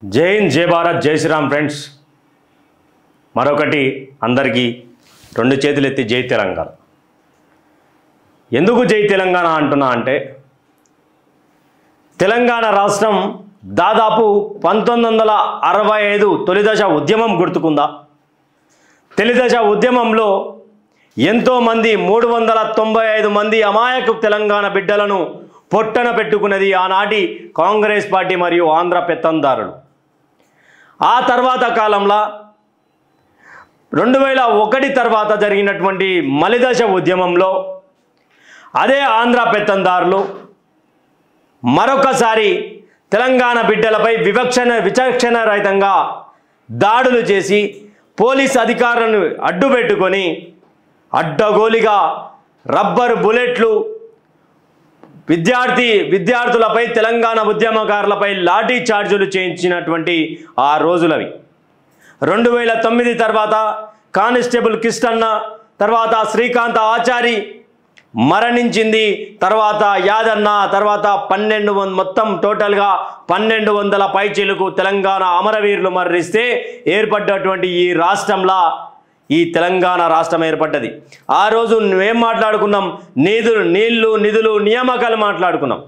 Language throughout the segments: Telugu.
जय हिंद जय भारत जय श्रीराम फ्रेंड्स మరొకటి అందరికీ రెండు చేతులు ఎత్తి జై తెలంగాణ. ఎందుకు జై తెలంగాణ అంటున్నా అంటే తెలంగాణ రాష్ట్రం దాదాపు 1965 తొలిదశ ఉద్యమం గుర్తుకుందా. తొలిదశ ఉద్యమంలో ఎంతో మంది 395 మంది అమాయక తెలంగాణ బిడ్డలను పొట్టన పెట్టుకున్నది ఆనాటి కాంగ్రెస్ పార్టీ మరియు ఆంధ్ర పెత్తందారులు. ఆ తర్వాత కాలంలో 2001 తర్వాత జరిగినటువంటి మలిదశ ఉద్యమంలో అదే ఆంధ్ర పెత్తందారులు మరొకసారి తెలంగాణ బిడ్డలపై విచక్షణ రహితంగా దాడులు చేసి పోలీస్ అధికారులను అడ్డుపెట్టుకొని అడ్డగోలిగా రబ్బర్ బుల్లెట్లు విద్యార్థులపై తెలంగాణ ఉద్యమకారులపై లాఠీ చార్జీలు చేయించినటువంటి ఆ రోజులవి. 2009 తర్వాత కానిస్టేబుల్ కిష్టన్న, తర్వాత శ్రీకాంత్ ఆచారి మరణించింది, తర్వాత యాదన్న, తర్వాత 1200 మొత్తం టోటల్గా 1200 పైచీలకు తెలంగాణ అమరవీరులు మరణిస్తే ఏర్పడ్డటువంటి ఈ రాష్ట్రంలో ఈ తెలంగాణ రాష్ట్రం ఏర్పడ్డది. ఆ రోజు మేము మాట్లాడుకున్నాం, నీళ్లు నిధులు నియామకాలు మాట్లాడుకున్నాం.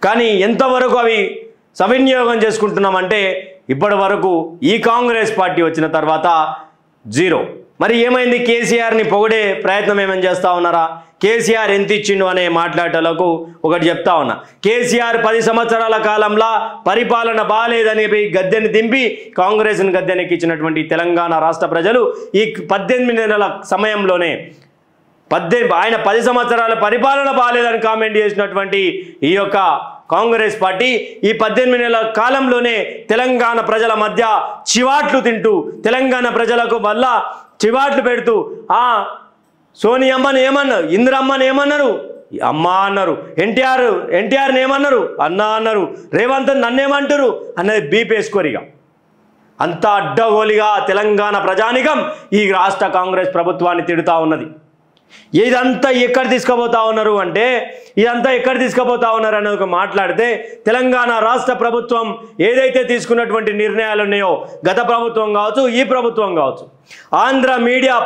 కానీ ఎంతవరకు అవి సవినియోగం చేసుకుంటున్నామంటే ఇప్పటి వరకు ఈ కాంగ్రెస్ పార్టీ వచ్చిన తర్వాత జీరో. మరి ఏమైంది? కేసీఆర్ని పొగిడే ప్రయత్నం ఏమని చేస్తూ ఉన్నారా? కేసీఆర్ ఎంత ఇచ్చిండు అనే మాట్లాడటలకు ఒకటి చెప్తా ఉన్నా. కేసీఆర్ 10 సంవత్సరాల కాలంలో పరిపాలన బాలేదని గద్దెని దింపి కాంగ్రెస్ని గద్దెనెక్కించినటువంటి తెలంగాణ రాష్ట్ర ప్రజలు ఈ 18 నెలల సమయంలోనే ఆయన 10 సంవత్సరాల పరిపాలన బాలేదని కామెంట్ చేసినటువంటి ఈ యొక్క కాంగ్రెస్ పార్టీ ఈ 18 నెలల కాలంలోనే తెలంగాణ ప్రజల మధ్య చివాట్లు తింటూ తెలంగాణ ప్రజలకు వల్ల చివాట్లు పెడుతూ సోనియమ్మని ఏమన్నారు, ఇందిరమ్మని ఏమన్నారు, అమ్మ అన్నారు, ఎన్టీఆర్ని ఏమన్నారు, అన్న అన్నారు, రేవంత్ నన్నేమంటారు అన్నది బీపేసుకోరిగా. అంత అడ్డగోలిగా తెలంగాణ ప్రజానికం ఈ రాష్ట్ర కాంగ్రెస్ ప్రభుత్వాన్ని తిడుతూ ఉన్నది. ఇదంతా ఎక్కడ తీసుకుపోతా ఉన్నారు అంటే ఇదంతా ఎక్కడ తీసుకుపోతా ఉన్నారు అని ఒక మాట్లాడితే తెలంగాణ రాష్ట్ర ప్రభుత్వం ఏదైతే తీసుకున్నటువంటి నిర్ణయాలు ఉన్నాయో గత ప్రభుత్వం కావచ్చు, ఈ ప్రభుత్వం కావచ్చు, ఆంధ్ర మీడియా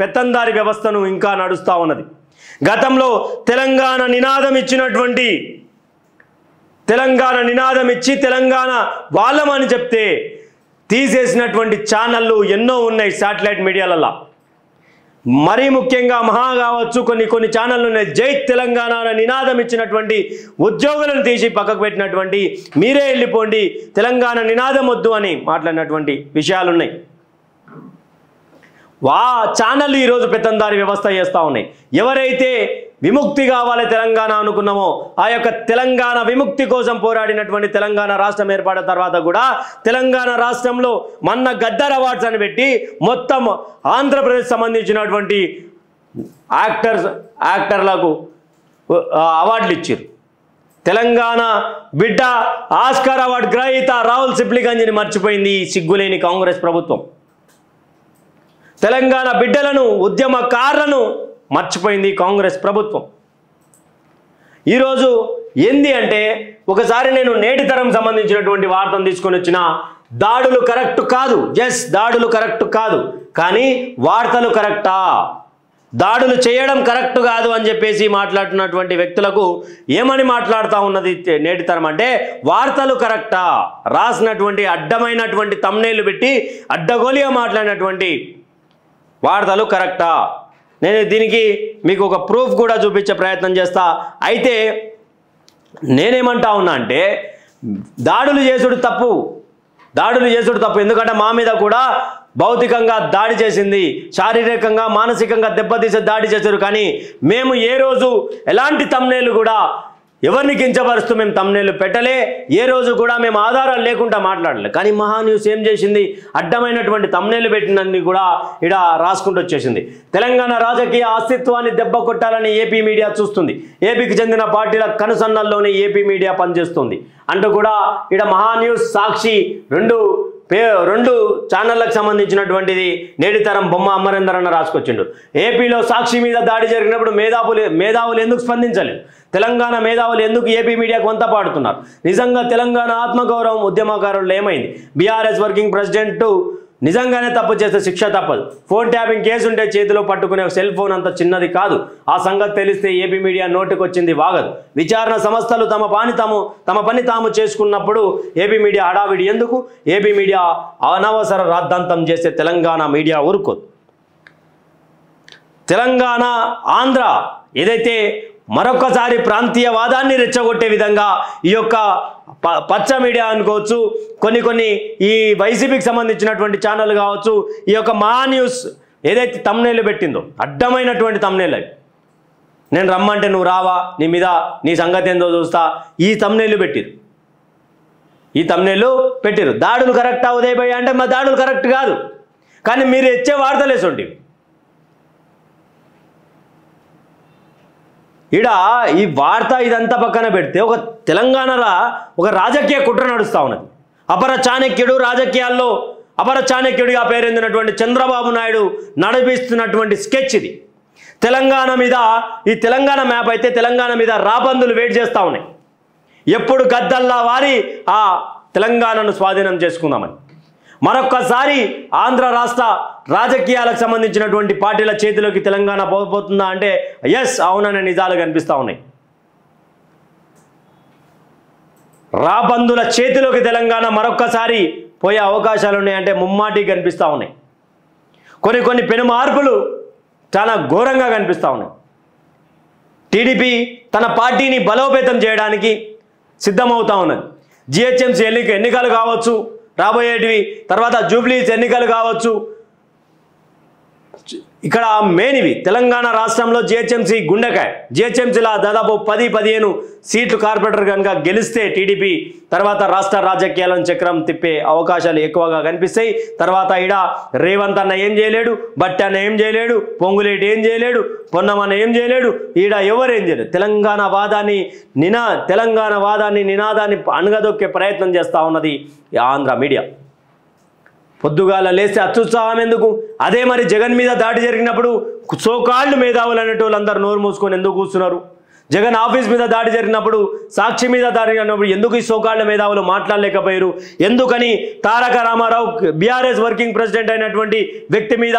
పెత్తందారి వ్యవస్థను ఇంకా నడుస్తూ ఉన్నది. గతంలో తెలంగాణ నినాదం ఇచ్చి తెలంగాణ వాళ్ళమని చెప్తే తీసేసినటువంటి ఛానళ్ళు ఎన్నో ఉన్నాయి శాటిలైట్ మీడియాలలో. మరీ ముఖ్యంగా మహా కావచ్చు, కొన్ని ఛానళ్ళు ఉన్నాయి. జై తెలంగాణ నినాదం ఇచ్చినటువంటి ఉద్యోగులను తీసి పక్కకు పెట్టినటువంటి, మీరే వెళ్ళిపోండి తెలంగాణ నినాదం వద్దు అని మాట్లాడినటువంటి విషయాలు ఉన్నాయి. ఛానళ్ళు ఈరోజు పెత్తందారి వ్యవస్థ చేస్తూ ఉన్నాయి. ఎవరైతే విముక్తి కావాలి తెలంగాణ అనుకున్నామో ఆ యొక్క తెలంగాణ విముక్తి కోసం పోరాడినటువంటి తెలంగాణ రాష్ట్రం ఏర్పడిన తర్వాత కూడా తెలంగాణ రాష్ట్రంలో మొన్న గద్దర్ అవార్డ్స్ అని పెట్టి మొత్తం ఆంధ్రప్రదేశ్ సంబంధించినటువంటి యాక్టర్లకు అవార్డులు ఇచ్చారు. తెలంగాణ బిడ్డ ఆస్కార్ అవార్డు గ్రహీత రాహుల్ సిప్లిగంజ్ని మర్చిపోయింది ఈ సిగ్గులేని కాంగ్రెస్ ప్రభుత్వం. తెలంగాణ బిడ్డలను ఉద్యమకారులను మర్చిపోయింది కాంగ్రెస్ ప్రభుత్వం. ఈరోజు ఏంది అంటే ఒకసారి నేను నేటి తరం సంబంధించినటువంటి వార్తను తీసుకొని వచ్చిన దాడులు కరెక్ట్ కాదు, దాడులు కరెక్ట్ కాదు, కానీ వార్తలు కరెక్టా, దాడులు చేయడం కరెక్ట్ కాదు అని చెప్పేసి మాట్లాడుతున్నటువంటి వ్యక్తులకు ఏమని మాట్లాడుతూ ఉన్నది నేటి తరం అంటే వార్తలు కరెక్టా, రాసినటువంటి అడ్డమైనటువంటి థంబ్నెయిల్ పెట్టి అడ్డగోలిగా మాట్లాడినటువంటి వార్తలు కరెక్టా. నేను దీనికి మీకు ఒక ప్రూఫ్ కూడా చూపించే ప్రయత్నం చేస్తా. అయితే నేనేమంటా ఉన్నా అంటే దాడులు చేసుడు తప్పు, ఎందుకంటే మా మీద కూడా భౌతికంగా దాడి చేసింది, శారీరకంగా మానసికంగా దెబ్బతీసే దాడి చేశారు. కానీ మేము ఏ రోజు ఎలాంటి థంబ్నెయిల్ కూడా ఎవరిని కించపరుస్తూ మేము థంబ్నెయిల్ పెట్టలే, ఏ రోజు కూడా మేము ఆధారాలు లేకుండా మాట్లాడలే. కానీ మహా న్యూస్ ఏం చేసింది, అడ్డమైనటువంటి థంబ్నెయిల్ పెట్టినన్ని కూడా ఇక్కడ రాసుకుంటూ వచ్చేసింది. తెలంగాణ రాజకీయ అస్తిత్వాన్ని దెబ్బ కొట్టాలని ఏపీ మీడియా చూస్తుంది, ఏపీకి చెందిన పార్టీల కనుసన్నల్లోనే ఏపీ మీడియా పనిచేస్తుంది అంటూ కూడా ఇక్కడ మహా న్యూస్, సాక్షి రెండు ఛానళ్ళకు సంబంధించినటువంటిది నేటి తరం బొమ్మ అమరేందర్ అన్న రాసుకొచ్చిండు. ఏపీలో సాక్షి మీద దాడి జరిగినప్పుడు మేధావులు ఎందుకు స్పందించలేదు? తెలంగాణ మేధావులు ఎందుకు ఏపీ మీడియాకు వంత పాడుతున్నారు? నిజంగా తెలంగాణ ఆత్మగౌరవం ఉద్యమకారులు ఏమైంది? బీఆర్ఎస్ వర్కింగ్ ప్రెసిడెంట్ నిజంగానే తప్పు చేస్తే శిక్ష తప్పదు. ఫోన్ ట్యాపింగ్ కేసు ఉంటే చేతిలో పట్టుకునే సెల్ ఫోన్ అంత చిన్నది కాదు. ఆ సంగతి తెలిస్తే ఏపీ మీడియా నోటికొచ్చింది వాగదు. విచారణ సంస్థలు తమ పని తాము చేసుకున్నప్పుడు ఏపీ మీడియా హడావిడి ఎందుకు? ఏపీ మీడియా అనవసర రాద్ధాంతం చేస్తే తెలంగాణ మీడియా ఊరుకోదు. తెలంగాణ ఆంధ్ర ఏదైతే మరొకసారి ప్రాంతీయవాదాన్ని రెచ్చగొట్టే విధంగా ఈ యొక్క పచ్చ మీడియా అనుకోవచ్చు, కొన్ని ఈ వైసీపీకి సంబంధించినటువంటి ఛానల్ కావచ్చు, ఈ యొక్క మహా న్యూస్ ఏదైతే తమ్నైల్ పెట్టిందో అడ్డమైనటువంటి తమ్నైల్ అవి, నేను రమ్మంటే నువ్వు రావా, నీ సంగతి ఏందో చూస్తా, ఈ తమ్నైల్ పెట్టిరు. దాడులు కరెక్టా ఉదయ్ భయ్య అంటే మా దాడులు కరెక్ట్ కాదు, కానీ మీరు ఇచ్చే వార్తలేసండి. ఈ వార్త ఇదంతా పక్కన పెడితే ఒక తెలంగాణలో ఒక రాజకీయ కుట్ర నడుస్తూ ఉన్నది. అపర చాణక్యుడు, రాజకీయాల్లో అపర చాణక్యుడిగా పేరొందినటువంటి చంద్రబాబు నాయుడు నడిపిస్తున్నటువంటి స్కెచ్ ఇది. తెలంగాణ మీద ఈ తెలంగాణ మ్యాప్ అయితే తెలంగాణ మీద రాబందులు వెయిట్ చేస్తూ ఉన్నాయి. ఎప్పుడు గద్దల్లా వారి ఆ తెలంగాణను స్వాధీనం చేసుకుందామని. మరొక్కసారి ఆంధ్ర రాష్ట్ర రాజకీయాలకు సంబంధించినటువంటి పార్టీల చేతిలోకి తెలంగాణ పోతుందా అంటే ఎస్, అవుననే నిజాలు కనిపిస్తూ ఉన్నాయి. రాబందుల చేతిలోకి తెలంగాణ మరొక్కసారి పోయే అవకాశాలు ఉన్నాయంటే ముమ్మాటి కనిపిస్తూ ఉన్నాయి. కొన్ని పెను మార్పులు చాలా ఘోరంగా కనిపిస్తూ ఉన్నాయి. టీడీపీ తన పార్టీని బలోపేతం చేయడానికి సిద్ధమవుతా ఉన్నది. జిహెచ్ఎంసీ ఎన్నికలు కావచ్చు, రాబోయేటివి, తర్వాత జూబ్లీస్ ఎన్నికలు కావచ్చు. ఇక్కడ మెయిన్ ఇవి తెలంగాణ రాష్ట్రంలో జిహెచ్ఎంసీ గుండెకాయ. జిహెచ్ఎంసీలో దాదాపు 10-15 సీట్లు కార్పొరేటర్ కనుక గెలిస్తే టీడీపీ తర్వాత రాష్ట్ర రాజకీయాలను చక్రం తిప్పే అవకాశాలు ఎక్కువగా కనిపిస్తాయి. తర్వాత ఈడ రేవంత్ అన్న ఏం చేయలేడు, బట్టి అన్న ఏం చేయలేడు, పొంగులేటి ఏం చేయలేడు, పొన్నమన్న ఏం చేయలేడు, ఈడ ఎవరేం చేయలేడు. తెలంగాణ వాదాన్ని నినాదాన్ని అణగదొక్కే ప్రయత్నం చేస్తూ ఉన్నది ఆంధ్ర మీడియా. పొద్దుగాల లేస్తే అత్యుత్సాహం ఎందుకు? అదే మరి జగన్ మీద దాడి జరిగినప్పుడు సోకాళ్ళు మేధావులు అనేటోళ్ళందరూ నోరు మూసుకొని ఎందుకు కూర్చున్నారు? జగన్ ఆఫీస్ మీద దాడి జరిగినప్పుడు, సాక్షి మీద దాడి జరిగినప్పుడు ఎందుకు ఈ సోకాళ్ళ మేధావులు మాట్లాడలేకపోయారు? ఎందుకని తారక రామారావు బీఆర్ఎస్ వర్కింగ్ ప్రెసిడెంట్ అయినటువంటి వ్యక్తి మీద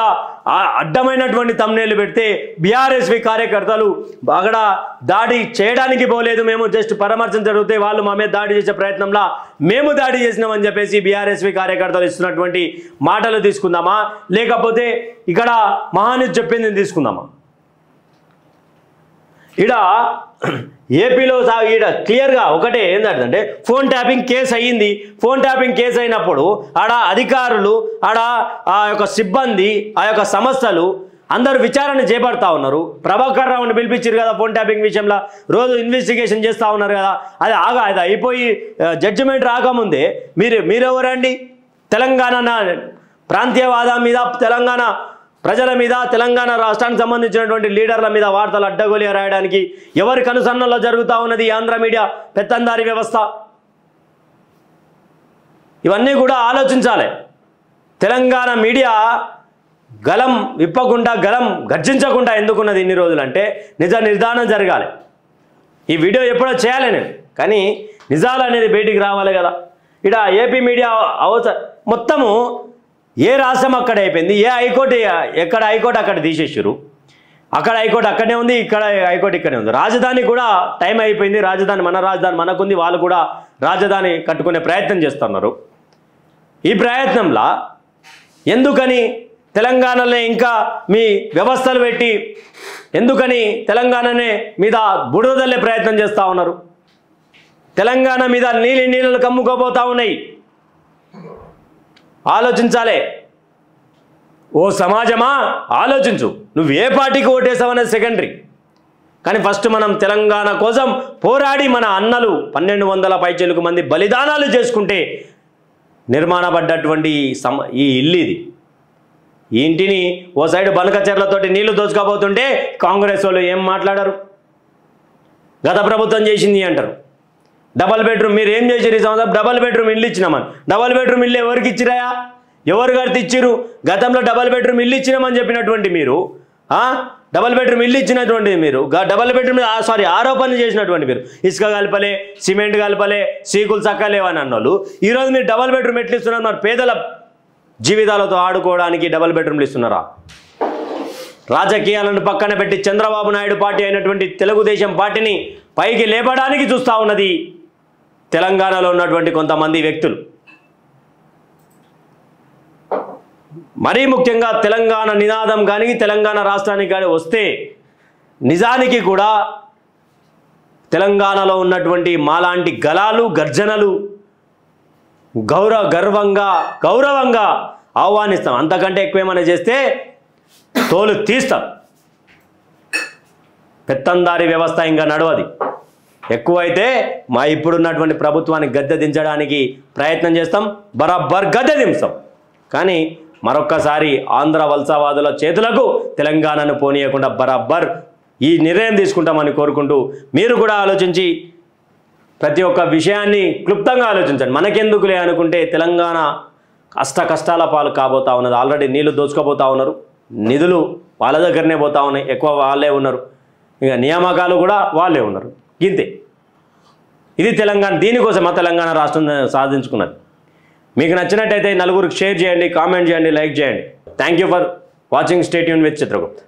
అడ్డమైనటువంటి తమ్నేలు పెడితే బీఆర్ఎస్వి కార్యకర్తలు అక్కడ దాడి చేయడానికి పోలేదు, మేము జస్ట్ పరామర్శం జరిగితే వాళ్ళు మా మీద దాడి చేసే ప్రయత్నంలో మేము దాడి చేసినామని చెప్పేసి బీఆర్ఎస్వి కార్యకర్తలు ఇస్తున్నటువంటి మాటలు తీసుకుందామా, లేకపోతే ఇక్కడ మహాన్యూస్ చెప్పింది తీసుకుందామా? ఏపీలో క్లియర్గా ఒకటే ఏంటంటే ఫోన్ ట్యాపింగ్ కేసు అయ్యింది. ఫోన్ ట్యాపింగ్ కేసు అయినప్పుడు అధికారులు ఆ యొక్క సిబ్బంది ఆ యొక్క సంస్థలు అందరూ విచారణ చేపడతా ఉన్నారు. ప్రభాకర్ రావుని పిలిపించారు కదా ఫోన్ ట్యాపింగ్ విషయంలో, రోజు ఇన్వెస్టిగేషన్ చేస్తూ ఉన్నారు కదా. అది అయిపోయి జడ్జిమెంట్ రాకముందే మీరెవరండి? తెలంగాణ ప్రాంతీయవాదం మీద, తెలంగాణ ప్రజల మీద, తెలంగాణ రాష్ట్రానికి సంబంధించినటువంటి లీడర్ల మీద వార్తలు అడ్డగోలిగా రాయడానికి ఎవరి కనుసన్నల్లో జరుగుతూ ఉన్నది ఆంధ్ర మీడియా పెత్తందారి వ్యవస్థ? ఇవన్నీ కూడా ఆలోచించాలి. తెలంగాణ మీడియా గలం విప్పకుండా, గలం గర్జించకుండా ఎందుకున్నది ఇన్ని రోజులు అంటే నిజ నిర్ధారణ జరగాలి. ఈ వీడియో ఎప్పుడో చేయాలి నేను, కానీ నిజాలు అనేది బయటికి రావాలి కదా. ఏపీ మీడియా మొత్తము ఏ రాష్ట్రం అక్కడ అయిపోయింది, ఏ హైకోర్టు ఎక్కడ హైకోర్టు అక్కడ తీసేసారు, అక్కడ హైకోర్టు అక్కడనే ఉంది, ఇక్కడ హైకోర్టు ఇక్కడనే ఉంది. రాజధాని కూడా టైం అయిపోయింది. మన రాజధాని మనకుంది, వాళ్ళు కూడా రాజధాని కట్టుకునే ప్రయత్నం చేస్తున్నారు. ఈ ప్రయత్నంలో ఎందుకని తెలంగాణలో ఇంకా మీ వ్యవస్థలు పెట్టి ఎందుకని తెలంగాణనే మీద బుడదల్లే ప్రయత్నం చేస్తూ ఉన్నారు? తెలంగాణ మీద నీళ్ళు కమ్ముకోబోతూ ఉన్నాయి. ఆలోచించాలే. ఓ సమాజమా ఆలోచించు. నువ్వు ఏ పార్టీకి ఓటేసావనేది సెకండరీ, కానీ ఫస్ట్ మనం తెలంగాణ కోసం పోరాడి మన అన్నలు 1200 పైచిలుకు మంది బలిదానాలు చేసుకుంటే నిర్మాణపడ్డటువంటి ఈ ఇల్లు ఇది. ఈ ఇంటిని ఓ సైడ్ బనకచెర్లతోటి నీళ్లు దోచుకోబోతుంటే కాంగ్రెస్ వాళ్ళు ఏం మాట్లాడారు? గత ప్రభుత్వం చేసింది అంటారు. డబల్ బెడ్రూమ్ మీరు ఏం చేసారు ఈ సంవత్సరం? డబల్ బెడ్రూమ్ ఇల్లు ఇచ్చినామని. డబల్ బెడ్రూమ్ ఇల్లు ఎవరికి ఇచ్చిరాయా? ఎవరు కడితే ఇచ్చిరు? గతంలో డబల్ బెడ్రూమ్ ఇల్లు ఇచ్చినామని చెప్పినటువంటి మీరు డబల్ బెడ్రూమ్ ఇల్లు ఇచ్చినటువంటి మీరు, డబల్ బెడ్రూమ్ ఆరోపణలు చేసినటువంటి మీరు, ఇసుక కలపలే, సిమెంట్ కలపలే, సీకులు చక్కలేవని అన్నోళ్ళు ఈరోజు మీరు డబల్ బెడ్రూమ్ ఎట్లు ఇస్తున్నారు? మరి పేదల జీవితాలతో ఆడుకోవడానికి డబల్ బెడ్రూమ్లు ఇస్తున్నారా? రాజకీయాలను పక్కన పెట్టి చంద్రబాబు నాయుడు పార్టీ అయినటువంటి తెలుగుదేశం పార్టీని పైకి లేపడానికి చూస్తూ ఉన్నది తెలంగాణలో ఉన్నటువంటి కొంతమంది వ్యక్తులు. మరీ ముఖ్యంగా తెలంగాణ నినాదం కానీ తెలంగాణ రాష్ట్రానికి కానీ వస్తే నిజానికి కూడా తెలంగాణలో ఉన్నటువంటి మాలాంటి గలాలు గర్జనలు గౌరవంగా ఆహ్వానిస్తాం. అంతకంటే ఎక్కువేమైనా చేస్తే తోలు తీస్తాం. పెత్తందారి వ్యవస్థ ఇంకా నడవది. ఎక్కువైతే మా ఇప్పుడున్నటువంటి ప్రభుత్వాన్ని గద్దె దించడానికి ప్రయత్నం చేస్తాం, బరాబర్ గద్దె దించుతాం. కానీ మరొక్కసారి ఆంధ్ర వలసవాదుల చేతులకు తెలంగాణను పోనీయకుండా బరాబర్ ఈ నిర్ణయం తీసుకుంటామని కోరుకుంటూ మీరు కూడా ఆలోచించి ప్రతి ఒక్క విషయాన్ని క్లుప్తంగా ఆలోచించండి. మనకెందుకులే అనుకుంటే తెలంగాణ కష్టాల పాలు కాబోతా ఉన్నది. ఆల్రెడీ నీళ్లు దోచుకోబోతా ఉన్నారు, నిధులు వాళ్ళ దగ్గరనే పోతా ఉన్నాయి, ఎక్కువ వాళ్ళే ఉన్నారు, ఇక నియామకాలు కూడా వాళ్ళే ఉన్నారు. ఇంతే. ఇది తెలంగాణ. దీనికోసం మా తెలంగాణ రాష్ట్రం సాధించుకున్నది. మీకు నచ్చినట్టయితే నలుగురికి షేర్ చేయండి, కామెంట్ చేయండి, లైక్ చేయండి. Thank you for watching. Stay tune with Chitragupta.